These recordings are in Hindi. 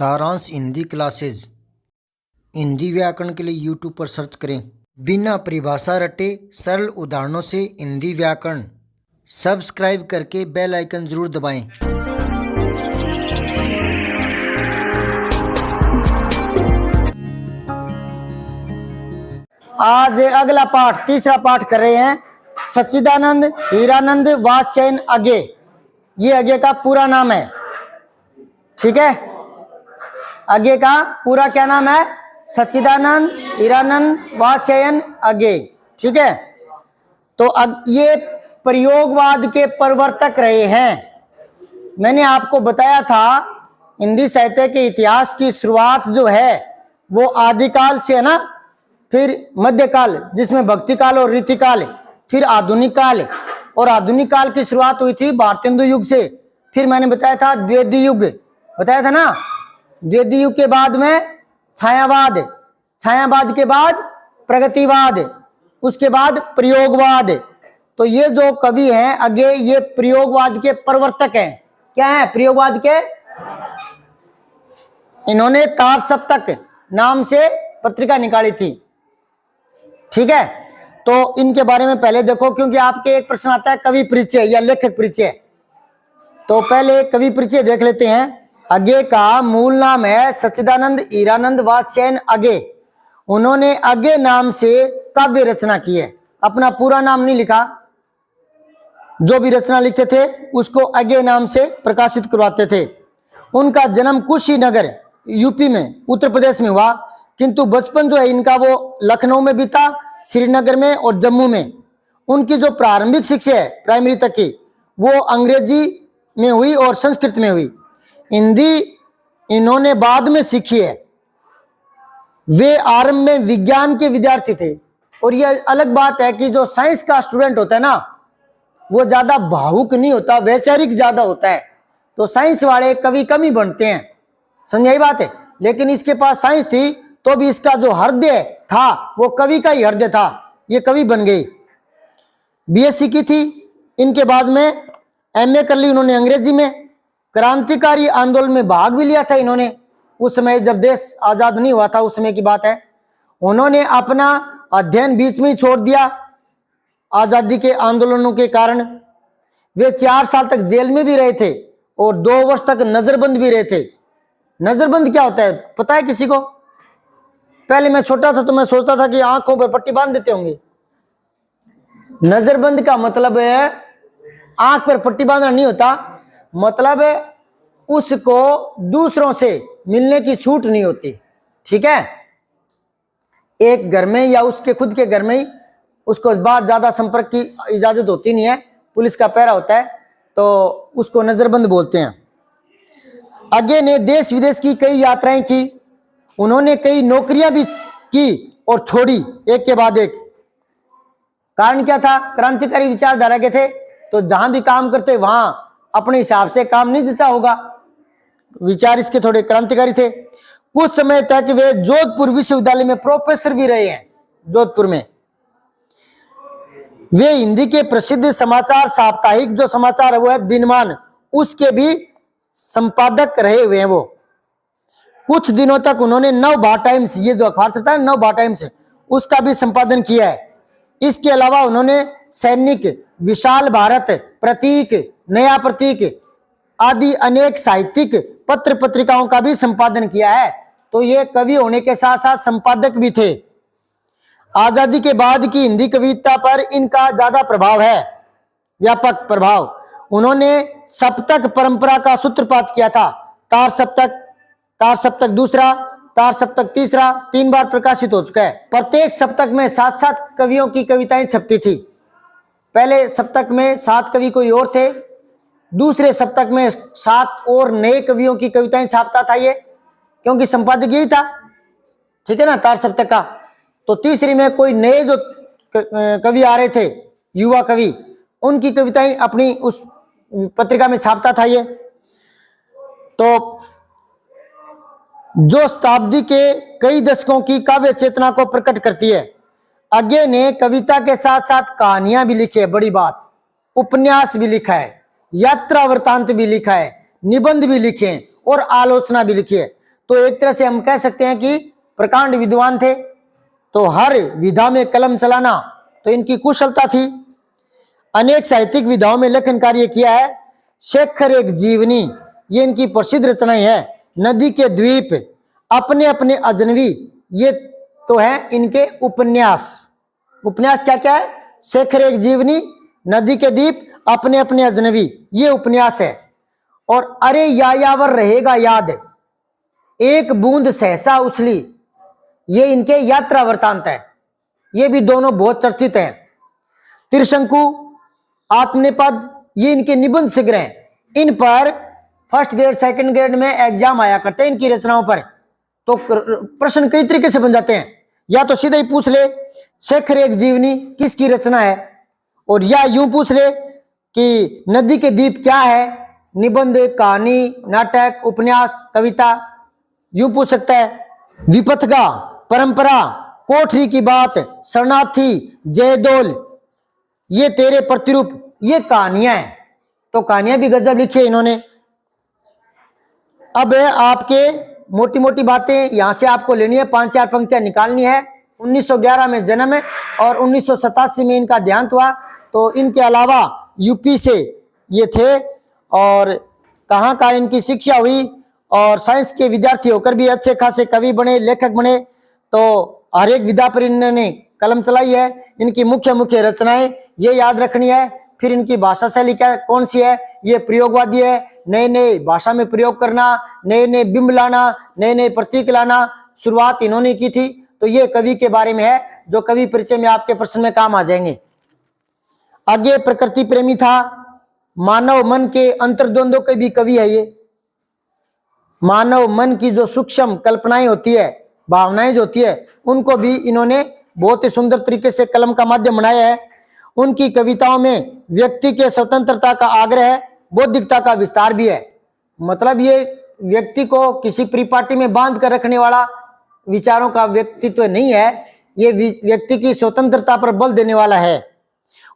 सारांश हिंदी क्लासेज हिंदी व्याकरण के लिए यूट्यूब पर सर्च करें। बिना परिभाषा रटे सरल उदाहरणों से हिंदी व्याकरण। सब्सक्राइब करके बेल आइकन जरूर दबाएं। आज अगला पाठ तीसरा पाठ कर रहे हैं। सच्चिदानंद हीरानंद वात्स्यायन अज्ञे, ये अज्ञे का पूरा नाम है। ठीक है, अज्ञे का पूरा क्या नाम है? सच्चिदानंद हीरानंद वात्स्यायन अज्ञे। ठीक है, तो ये प्रयोगवाद के प्रवर्तक रहे हैं। मैंने आपको बताया था हिंदी साहित्य के इतिहास की शुरुआत जो है वो आदिकाल से है ना, फिर मध्यकाल जिसमें भक्ति काल और रीति काल, फिर आधुनिक काल, और आधुनिक काल की शुरुआत हुई थी भारतेंदु युग से। फिर मैंने बताया था द्वितीय युग, बताया था ना। द्वितीय युग के बाद में छायावाद, छायावाद के बाद प्रगतिवाद, उसके बाद प्रयोगवाद। तो ये जो कवि हैं अज्ञे, ये प्रयोगवाद के प्रवर्तक हैं। क्या है? प्रयोगवाद के। इन्होंने तार सप्तक नाम से पत्रिका निकाली थी। ठीक है, तो इनके बारे में पहले देखो, क्योंकि आपके एक प्रश्न आता है कवि परिचय या लेखक परिचय। तो पहले कवि परिचय देख लेते हैं। अज्ञे का मूल नाम है सच्चिदानंद हीरानंद वात्स्यायन अज्ञे। उन्होंने अज्ञे नाम से काव्य रचना की है, अपना पूरा नाम नहीं लिखा। जो भी रचना लिखते थे उसको अज्ञे नाम से प्रकाशित करवाते थे। उनका जन्म कुशीनगर यूपी में, उत्तर प्रदेश में हुआ, किंतु बचपन जो है इनका वो लखनऊ में बीता, श्रीनगर में और जम्मू में। उनकी जो प्रारंभिक शिक्षा है प्राइमरी तक की, वो अंग्रेजी में हुई और संस्कृत में हुई। हिंदी इन्होंने बाद में सीखी है। वे आरंभ में विज्ञान के विद्यार्थी थे। और यह अलग बात है कि जो साइंस का स्टूडेंट होता है ना, वो ज्यादा भावुक नहीं होता, वैचारिक ज्यादा होता है। तो साइंस वाले कवि कम ही बनते हैं, समझ बात है। लेकिन इसके पास साइंस थी तो भी इसका जो हृदय था वो कवि का ही हृदय था, ये कवि बन गई। बीएससी की थी। इनके बाद में एमए कर ली उन्होंने अंग्रेजी में। क्रांतिकारी आंदोलन में भाग भी लिया था इन्होंने, उस समय जब देश आजाद नहीं हुआ था, उस समय की बात है। उन्होंने अपना अध्ययन बीच में ही छोड़ दिया आजादी के आंदोलनों के कारण। वे 4 साल तक जेल में भी रहे थे और 2 वर्ष तक नजरबंद भी रहे थे। नजरबंद क्या होता है पता है किसी को? पहले मैं छोटा था तो मैं सोचता था कि आंखों पर पट्टी बांध देते होंगे। नजरबंद का मतलब है आंख पर पट्टी बांधना नहीं होता, मतलब है उसको दूसरों से मिलने की छूट नहीं होती। ठीक है, एक घर में या उसके खुद के घर में ही उसको बाहर ज्यादा संपर्क की इजाजत होती नहीं है, पुलिस का पहरा होता है, तो उसको नजरबंद बोलते हैं। अज्ञे ने देश विदेश की कई यात्राएं की। उन्होंने कई नौकरियां भी की और छोड़ी एक के बाद एक। कारण क्या था? क्रांतिकारी विचारधारा के थे, तो जहां भी काम करते वहां अपने हिसाब से काम नहीं जचा होगा। विचार इसके थोड़े क्रांतिकारी थे। कुछ समय तक वे जोधपुर विश्वविद्यालय में प्रोफेसर भी रहे हैं। जोधपुर में वे हिंदी के प्रसिद्ध समाचार साप्ताहिक जो समाचार है वो है दिनमान, उसके भी संपादक रहे हुए हैं वो। कुछ दिनों तक उन्होंने नवभारत टाइम्स, ये जो अखबार चलता है नवभारत टाइम्स, उसका भी संपादन किया है। इसके अलावा उन्होंने सैनिक, विशाल भारत, प्रतीक, नया प्रतीक आदि अनेक साहित्यिक पत्र पत्रिकाओं का भी संपादन किया है। तो ये कवि होने के साथ साथ संपादक भी थे। आजादी के बाद की हिंदी कविता पर इनका ज्यादा प्रभाव है, व्यापक प्रभाव। उन्होंने सप्तक परंपरा का सूत्रपात किया था। तार सप्तक, तार सप्तक दूसरा, तार सप्तक तीसरा 3 बार प्रकाशित हो चुका है। प्रत्येक सप्तक में 7-7 कवियों की कविताएं छपती थी। पहले सप्तक में 7 कवि कोई और थे, दूसरे सप्तक में 7 और नए कवियों की कविताएं छापता था ये, क्योंकि संपादक यही था। ठीक है ना, तार सप्तक का। तो तीसरी में कोई नए जो कवि आ रहे थे, युवा कवि, उनकी कविताएं अपनी उस पत्रिका में छापता था ये। तो जो शताब्दी के कई दशकों की काव्य चेतना को प्रकट करती है। अज्ञे ने कविता के साथ साथ कहानियां भी लिखी है, बड़ी बात, उपन्यास भी लिखा है, यात्रा वृतांत भी लिखा है, निबंध भी लिखे हैं और आलोचना भी लिखी है। तो एक तरह से हम कह सकते हैं कि प्रकांड विद्वान थे। तो हर विधा में कलम चलाना तो इनकी कुशलता थी। अनेक साहित्यिक विधाओं में लेखन कार्य किया है। शेखर एक जीवनी ये इनकी प्रसिद्ध रचनाएं है। नदी के द्वीप, अपने अपने अजनबी, ये तो है इनके उपन्यास। उपन्यास क्या क्या है? शेखर एक जीवनी, नदी के द्वीप, अपने अपने अजनबी, ये उपन्यास है। और अरे यायावर रहेगा याद, एक बूंद सहसा उछली, ये इनके यात्रा वृतांत है। ये भी दोनों बहुत चर्चित हैं। त्रिशंकु, आत्मनेपद, ये इनके निबंध संग्रह हैं। इन पर फर्स्ट ग्रेड सेकंड ग्रेड में एग्जाम आया करते हैं इनकी रचनाओं पर। तो प्रश्न कई तरीके से बन जाते हैं। या तो सीधा ही पूछ ले शेखर एक जीवनी किसकी रचना है, और या यूं पूछ ले कि नदी के द्वीप क्या है, निबंध, कहानी, नाटक, उपन्यास, कविता, यूं पूछ सकता है। विपथगा, परंपरा, कोठरी की बात, शरणार्थी, जयदोल, ये तेरे प्रतिरूप, ये कहानियां हैं। तो कहानियां भी गजब लिखी है इन्होंने। अब आपके मोटी मोटी बातें यहां से आपको लेनी है, 5-4 पंक्तियां निकालनी है। 1911 में जन्म है और 1987 में इनका देहांत हुआ। तो इनके अलावा यूपी से ये थे और कहाँ कहाँ इनकी शिक्षा हुई, और साइंस के विद्यार्थी होकर भी अच्छे खासे कवि बने, लेखक बने। तो हर एक विधा पर इन्होंने कलम चलाई है। इनकी मुख्य मुख्य रचनाएं ये याद रखनी है। फिर इनकी भाषा शैली क्या कौन सी है, ये प्रयोगवादी है। नए नए भाषा में प्रयोग करना, नए नए बिंब लाना, नए नए प्रतीक लाना, शुरुआत इन्होंने की थी। तो ये कवि के बारे में है जो कवि परिचय में आपके प्रश्न में काम आ जाएंगे। आगे प्रकृति प्रेमी था, मानव मन के अंतर्द्वंदों के भी कवि है ये। मानव मन की जो सूक्ष्म कल्पनाएं होती है, भावनाएं जो होती है, उनको भी इन्होंने बहुत ही सुंदर तरीके से कलम का माध्यम बनाया है। उनकी कविताओं में व्यक्ति के स्वतंत्रता का आग्रह है, बौद्धिकता का विस्तार भी है। मतलब ये व्यक्ति को किसी परिपाटी में बांध कर रखने वाला विचारों का व्यक्तित्व नहीं है, ये व्यक्ति की स्वतंत्रता पर बल देने वाला है।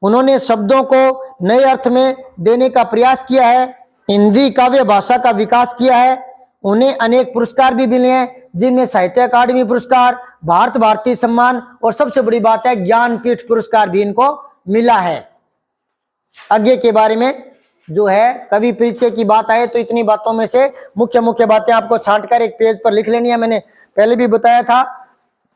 उन्होंने शब्दों को नए अर्थ में देने का प्रयास किया है, हिंदी काव्य भाषा का विकास किया है। उन्हें अनेक पुरस्कार भी मिले हैं, जिनमें साहित्य अकादमी पुरस्कार, भारत भारती सम्मान और सबसे बड़ी बात है ज्ञानपीठ पुरस्कार भी इनको मिला है। आगे के बारे में जो है कवि परिचय की बात आए तो इतनी बातों में से मुख्य मुख्य बातें आपको छांटकर एक पेज पर लिख लेनी है। मैंने पहले भी बताया था,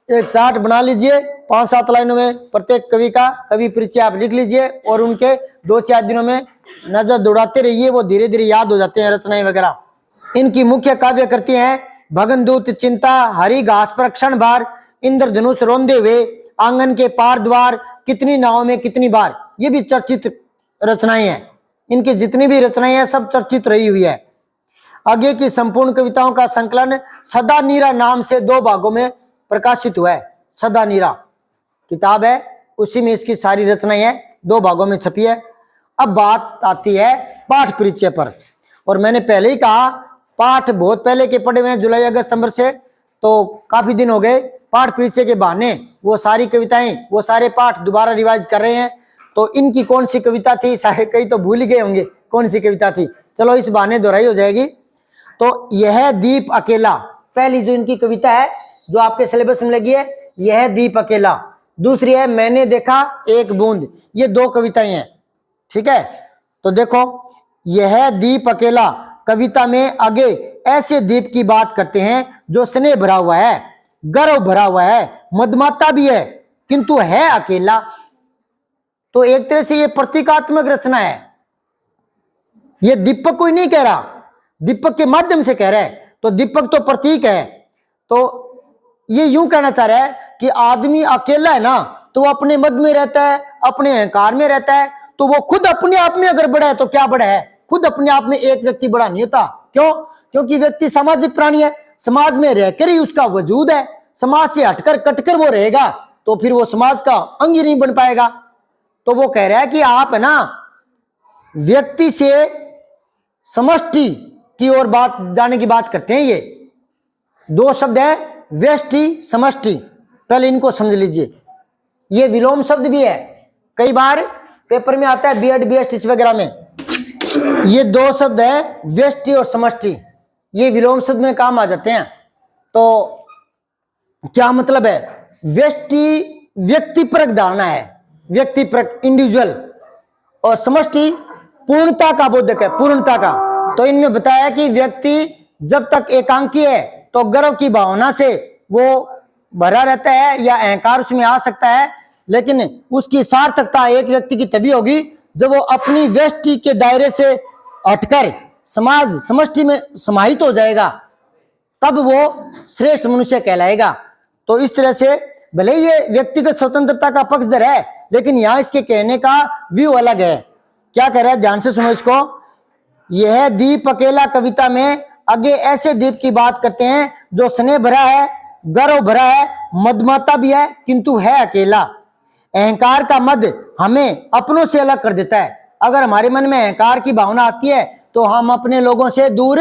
एक चार्ट बना लीजिए 5-7 लाइनों में प्रत्येक कवि का कवि परिचय आप लिख लीजिए और उनके 2-4 दिनों में नजर दौड़ाते रहिए, वो धीरे धीरे याद हो जाते हैं रचनाएं वगैरह। इनकी मुख्य काव्य कृतियां हैं भगनदूत, चिंता, हरी घास पर क्षण भार, इंद्रधनुष रोंदे हुए, आंगन के पार द्वार, कितनी नावों में कितनी बार, ये भी चर्चित रचनाएं हैं। इनकी जितनी भी रचनाएं हैं सब चर्चित रही हुई है। आगे की संपूर्ण कविताओं का संकलन सदा नीरा नाम से 2 भागों में प्रकाशित हुआ है। सदा नीरा किताब है, उसी में इसकी सारी रचनाएं हैं, 2 भागों में छपी है। अब बात आती है पाठ परिचय पर, और मैंने पहले ही कहा पाठ बहुत पहले के पढ़े हुए हैं, जुलाई अगस्त सितंबर से, तो काफी दिन हो गए। पाठ परिचय के बहाने वो सारी कविताएं, वो सारे पाठ दोबारा रिवाइज कर रहे हैं। तो इनकी कौन सी कविता थी, शायद कई तो भूल ही गए होंगे कौन सी कविता थी, चलो इस बहाने दोहराई हो जाएगी। तो यह दीप अकेला पहली जो इनकी कविता है जो आपके सिलेबस में लगी है, यह दीप अकेला। दूसरी है मैंने देखा एक बूंद। ये 2 कविताएं हैं, ठीक है। तो देखो यह दीप अकेला कविता में आगे ऐसे दीप की बात करते हैं जो स्नेह भरा हुआ है, गर्व भरा हुआ है, मदमाता भी है, किंतु है अकेला। तो एक तरह से ये प्रतीकात्मक रचना है। ये दीपक कोई नहीं कह रहा, दीपक के माध्यम से कह रहा है। तो दीपक तो प्रतीक है। तो ये यूं कहना चाह रहा है कि आदमी अकेला है ना, तो वो अपने मद में रहता है, अपने अहंकार में रहता है। तो वो खुद अपने आप में अगर बड़ा है तो क्या बड़ा है, खुद अपने आप में एक व्यक्ति बड़ा नहीं होता। क्यों? क्योंकि व्यक्ति सामाजिक प्राणी है, समाज में रहकर ही उसका वजूद है। समाज से हटकर कटकर वो रहेगा तो फिर वो समाज का अंग ही नहीं बन पाएगा। तो वो कह रहा है कि आप है ना व्यक्ति से समष्टि की ओर बात जाने की बात करते हैं। ये 2 शब्द है, व्यष्टि समष्टि, पहले इनको समझ लीजिए। ये विलोम शब्द भी है, कई बार पेपर में आता है बीएड बीएसटी वगैरह में। ये 2 शब्द है व्यष्टि और समष्टि, ये विलोम शब्द में काम आ जाते हैं। तो क्या मतलब है? व्यक्तिपरक धारणा है, व्यक्तिपरक इंडिविजुअल, और समष्टि पूर्णता का बोधक है, पूर्णता का। तो इनमें बताया कि व्यक्ति जब तक एकांकी है तो गर्व की भावना से वो भरा रहता है या अहंकार उसमें आ सकता है, लेकिन उसकी सार्थकता एक व्यक्ति की तभी होगी जब वो अपनी व्यष्टि के दायरे से हटकर समाज समष्टि में समाहित हो जाएगा, तब वो श्रेष्ठ मनुष्य कहलाएगा। तो इस तरह से भले ये व्यक्तिगत स्वतंत्रता का पक्षधर है, लेकिन यहां इसके कहने का व्यू अलग है। क्या कह रहा है, ध्यान से सुनो इसको। यह दीप अकेला कविता में आगे ऐसे दीप की बात करते हैं जो स्नेह भरा है, गर्व भरा है, मदमता भी है, किंतु है अकेला। अहंकार का मद हमें अपनों से अलग कर देता है। अगर हमारे मन में अहंकार की भावना आती है तो हम अपने लोगों से दूर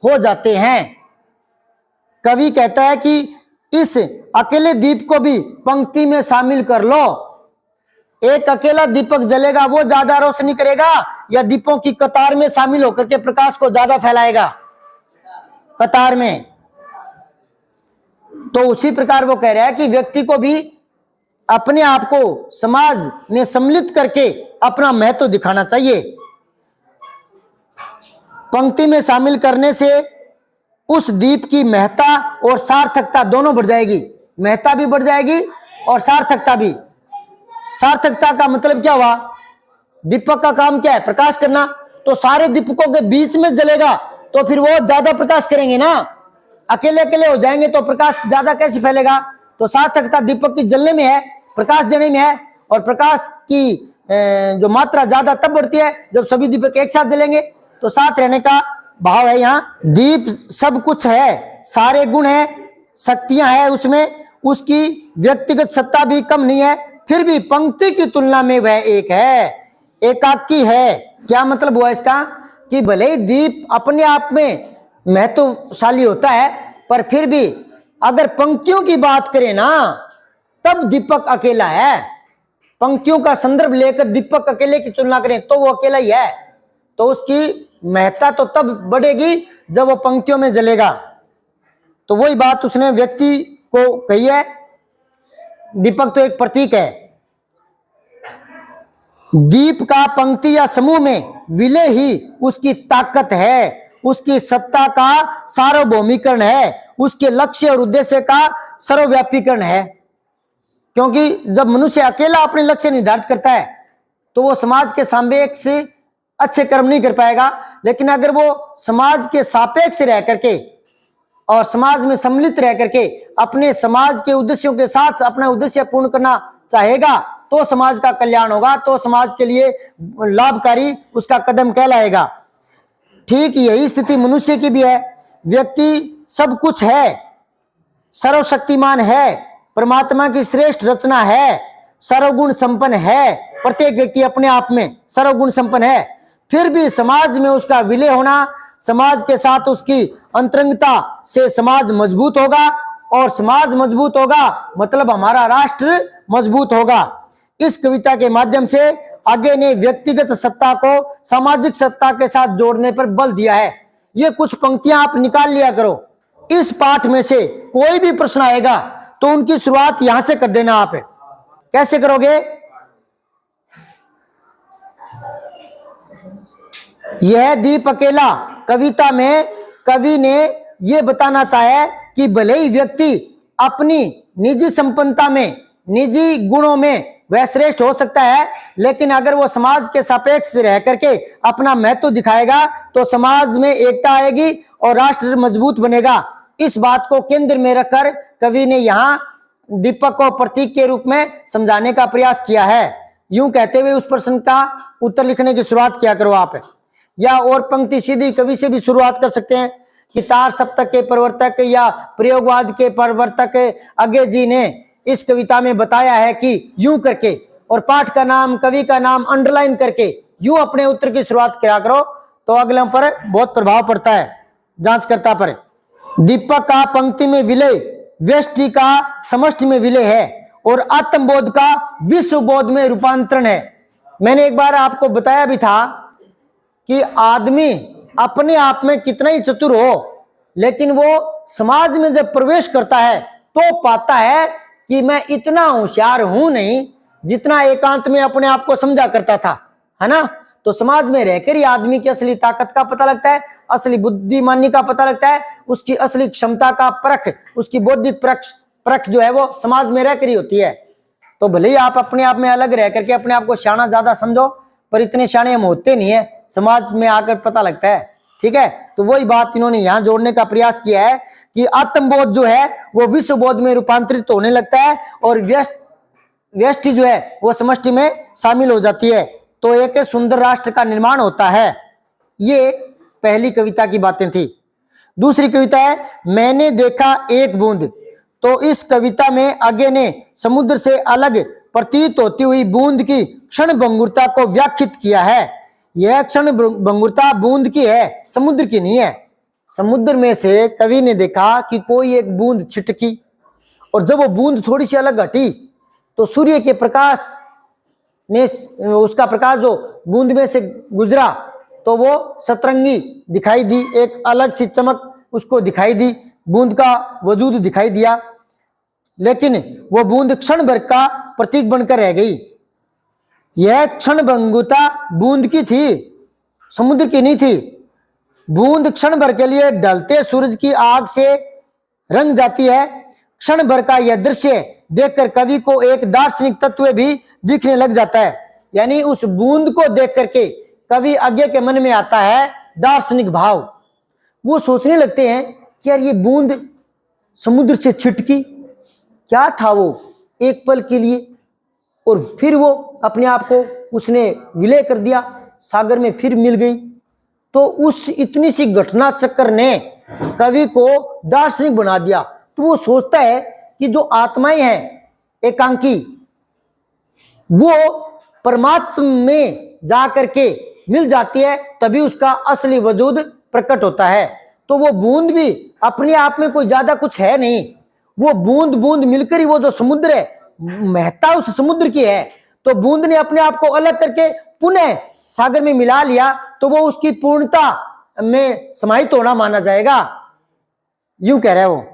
हो जाते हैं। कवि कहता है कि इस अकेले दीप को भी पंक्ति में शामिल कर लो। एक अकेला दीपक जलेगा, वो ज्यादा रोशनी करेगा या दीपों की कतार में शामिल होकर के प्रकाश को ज्यादा फैलाएगा? कतार में। तो उसी प्रकार वो कह रहा है कि व्यक्ति को भी अपने आप को समाज में सम्मिलित करके अपना महत्व दिखाना चाहिए। पंक्ति में शामिल करने से उस दीप की महत्ता और सार्थकता दोनों बढ़ जाएगी। महत्ता भी बढ़ जाएगी और सार्थकता भी। सार्थकता का मतलब क्या हुआ? दीपक का काम क्या है? प्रकाश करना। तो सारे दीपकों के बीच में जलेगा तो फिर वो ज्यादा प्रकाश करेंगे ना। अकेले अकेले हो जाएंगे तो प्रकाश ज्यादा कैसे फैलेगा? तो सार्थकता दीपक की जलने में है, प्रकाश देने में है। और प्रकाश की जो मात्रा ज्यादा तब बढ़ती है जब सभी दीपक एक साथ जलेंगे। तो साथ रहने का भाव है यहाँ। दीप सब कुछ है, सारे गुण है, शक्तियां है उसमें, उसकी व्यक्तिगत सत्ता भी कम नहीं है, फिर भी पंक्ति की तुलना में वह एक है, एकाकी है। क्या मतलब हुआ इसका? कि भले ही दीप अपने आप में महत्वशाली होता है, पर फिर भी अगर पंक्तियों की बात करें ना, तब दीपक अकेला है। पंक्तियों का संदर्भ लेकर दीपक अकेले की तुलना करें तो वो अकेला ही है। तो उसकी महत्ता तो तब बढ़ेगी जब वो पंक्तियों में जलेगा। तो वही बात उसने व्यक्ति को कही है। दीपक तो एक प्रतीक है। दीप का पंक्ति या समूह में विलय ही उसकी ताकत है, उसकी सत्ता का सार्वभौमिकरण है, उसके लक्ष्य और उद्देश्य का सर्वव्यापीकरण है। क्योंकि जब मनुष्य अकेला अपने लक्ष्य निर्धारित करता है तो वो समाज के सापेक्ष अच्छे कर्म नहीं कर पाएगा। लेकिन अगर वो समाज के सापेक्ष रह करके और समाज में सम्मिलित रह करके अपने समाज के उद्देश्यों के साथ अपना उद्देश्य पूर्ण करना चाहेगा तो समाज का कल्याण होगा, तो समाज के लिए लाभकारी उसका कदम कहलाएगा। ठीक यही स्थिति मनुष्य की भी है। व्यक्ति सब कुछ है, सर्वशक्तिमान है, परमात्मा की श्रेष्ठ रचना है, सर्वगुण संपन्न है। प्रत्येक व्यक्ति अपने आप में सर्वगुण संपन्न है, फिर भी समाज में उसका विलय होना, समाज के साथ उसकी अंतरंगता से समाज मजबूत होगा, और समाज मजबूत होगा मतलब हमारा राष्ट्र मजबूत होगा। इस कविता के माध्यम से आगे ने व्यक्तिगत सत्ता को सामाजिक सत्ता के साथ जोड़ने पर बल दिया है। ये कुछ पंक्तियां आप निकाल लिया करो। इस पाठ में से कोई भी प्रश्न आएगा तो उनकी शुरुआत यहां से कर देना। आप कैसे करोगे? यह दीप अकेला कविता में कवि ने यह बताना चाहा कि भले ही व्यक्ति अपनी निजी संपन्नता में, निजी गुणों में वह श्रेष्ठ हो सकता है, लेकिन अगर वो समाज के सापेक्ष रह करके अपना महत्व दिखाएगा तो समाज में एकता आएगी और राष्ट्र मजबूत बनेगा। इस बात को केंद्र में रखकर कवि ने यहाँ दीपक को प्रतीक के रूप में समझाने का प्रयास किया है। यूं कहते हुए उस प्रश्न का उत्तर लिखने की शुरुआत किया करो आप। या और पंक्ति सीधी कवि से भी शुरुआत कर सकते हैं कि तार सप्तक के प्रवर्तक या प्रयोगवाद के प्रवर्तक अज्ञे जी ने इस कविता में बताया है कि यूं करके, और पाठ का नाम, कवि का नाम अंडरलाइन करके यूं अपने उत्तर की शुरुआत किया करो तो अगले पर बहुत प्रभाव पड़ता है, जांचकर्ता पर। दीपक का पंक्ति में विलय व्यष्टि का समष्टि में विलय है और आत्मबोध का विश्वबोध में रूपांतरण है। मैंने एक बार आपको बताया भी था कि आदमी अपने आप में कितना ही चतुर हो, लेकिन वो समाज में जब प्रवेश करता है तो पाता है कि मैं इतना होशियार हूं नहीं जितना एकांत में अपने आप को समझा करता था, है ना। तो समाज में रहकर ही आदमी की असली ताकत का पता लगता है, असली बुद्धिमानी का पता लगता है, उसकी असली क्षमता का परख, उसकी बौद्धिक परख जो है वो समाज में रहकर ही होती है। तो भले ही आप अपने आप में अलग रह करके अपने आप को शाना ज्यादा समझो, पर इतने शाने हम होते नहीं है, समाज में आकर पता लगता है। ठीक है, तो वही बात इन्होंने यहां जोड़ने का प्रयास किया है कि आत्मबोध जो है वो विश्वबोध में रूपांतरित होने लगता है और व्यष्टि जो है वो समष्टि में शामिल हो जाती है, तो एक सुंदर राष्ट्र का निर्माण होता है। ये पहली कविता की बातें थी। दूसरी कविता है मैंने देखा एक बूंद। तो इस कविता में आगे ने समुद्र से अलग प्रतीत होती हुई बूंद की क्षण भंगुरता को व्याख्यात किया है। यह क्षण भंगुरता बूंद की है, समुद्र की नहीं है। समुद्र में से कवि ने देखा कि कोई एक बूंद छिटकी, और जब वो बूंद थोड़ी सी अलग हटी तो सूर्य के प्रकाश में उसका प्रकाश जो बूंद में से गुजरा तो वो सतरंगी दिखाई दी, एक अलग सी चमक उसको दिखाई दी, बूंद का वजूद दिखाई दिया। लेकिन वो बूंद क्षण भर का प्रतीक बनकर रह गई। यह क्षण भंगुरता बूंद की थी, समुद्र की नहीं थी। बूंद क्षण भर के लिए ढलते सूरज की आग से रंग जाती है। क्षण भर का यह दृश्य देखकर कवि को एक दार्शनिक तत्व भी दिखने लग जाता है। यानी उस बूंद को देख करके कवि आगे के मन में आता है दार्शनिक भाव। वो सोचने लगते हैं कि यार ये बूंद समुद्र से छिटकी, क्या था वो एक पल के लिए, और फिर वो अपने आप को उसने विलय कर दिया, सागर में फिर मिल गई। तो उस इतनी सी घटना चक्कर ने कवि को दार्शनिक बना दिया। तो वो सोचता है कि जो आत्माएं हैं एकांकी, वो परमात्मा में जा करके मिल जाती है, तभी उसका असली वजूद प्रकट होता है। तो वो बूंद भी अपने आप में कोई ज्यादा कुछ है नहीं, वो बूंद बूंद मिलकर ही वो जो समुद्र है, महत्ता उस समुद्र की है। तो बूंद ने अपने आप को अलग करके पुनः सागर में मिला लिया, तो वो उसकी पूर्णता में समाहित होना माना जाएगा, यूं कह रहा है वो।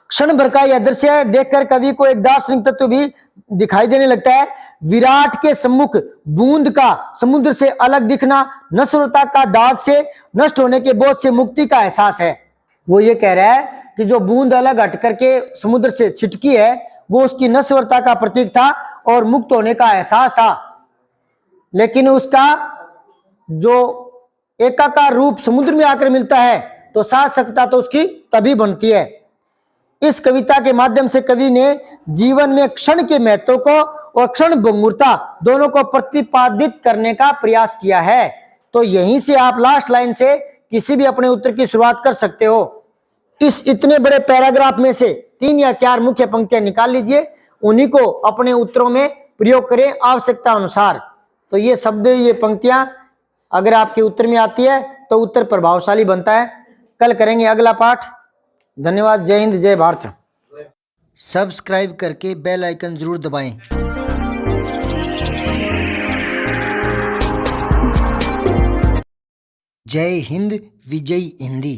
क्षण भर का यह दृश्य देखकर कवि को एक दार्शनिक तत्व भी दिखाई देने लगता है। विराट के सम्मुख बूंद का समुद्र से अलग दिखना नश्वरता का दाग से, नष्ट होने के बोझ से मुक्ति का एहसास है। वो ये कह रहा है कि जो बूंद अलग हट करके समुद्र से छिटकी है वो उसकी नश्वरता का प्रतीक था और मुक्त होने का एहसास था। लेकिन उसका जो एकाकार रूप समुद्र में आकर मिलता है तो सार्थकता तो उसकी तभी बनती है। इस कविता के माध्यम से कवि ने जीवन में क्षण के महत्व को और क्षण भंगुरता दोनों को प्रतिपादित करने का प्रयास किया है। तो यहीं से आप लास्ट लाइन से किसी भी अपने उत्तर की शुरुआत कर सकते हो। इस इतने बड़े पैराग्राफ में से 3 या 4 मुख्य पंक्तियां निकाल लीजिए, उन्हीं को अपने उत्तरों में प्रयोग करें आवश्यकता अनुसार। तो ये शब्द, ये पंक्तियां अगर आपके उत्तर में आती है तो उत्तर प्रभावशाली बनता है। कल करेंगे अगला पाठ। धन्यवाद। जय हिंद, जय भारत। सब्सक्राइब करके बेल आइकन जरूर दबाएं। जय हिंद, विजय हिंदी।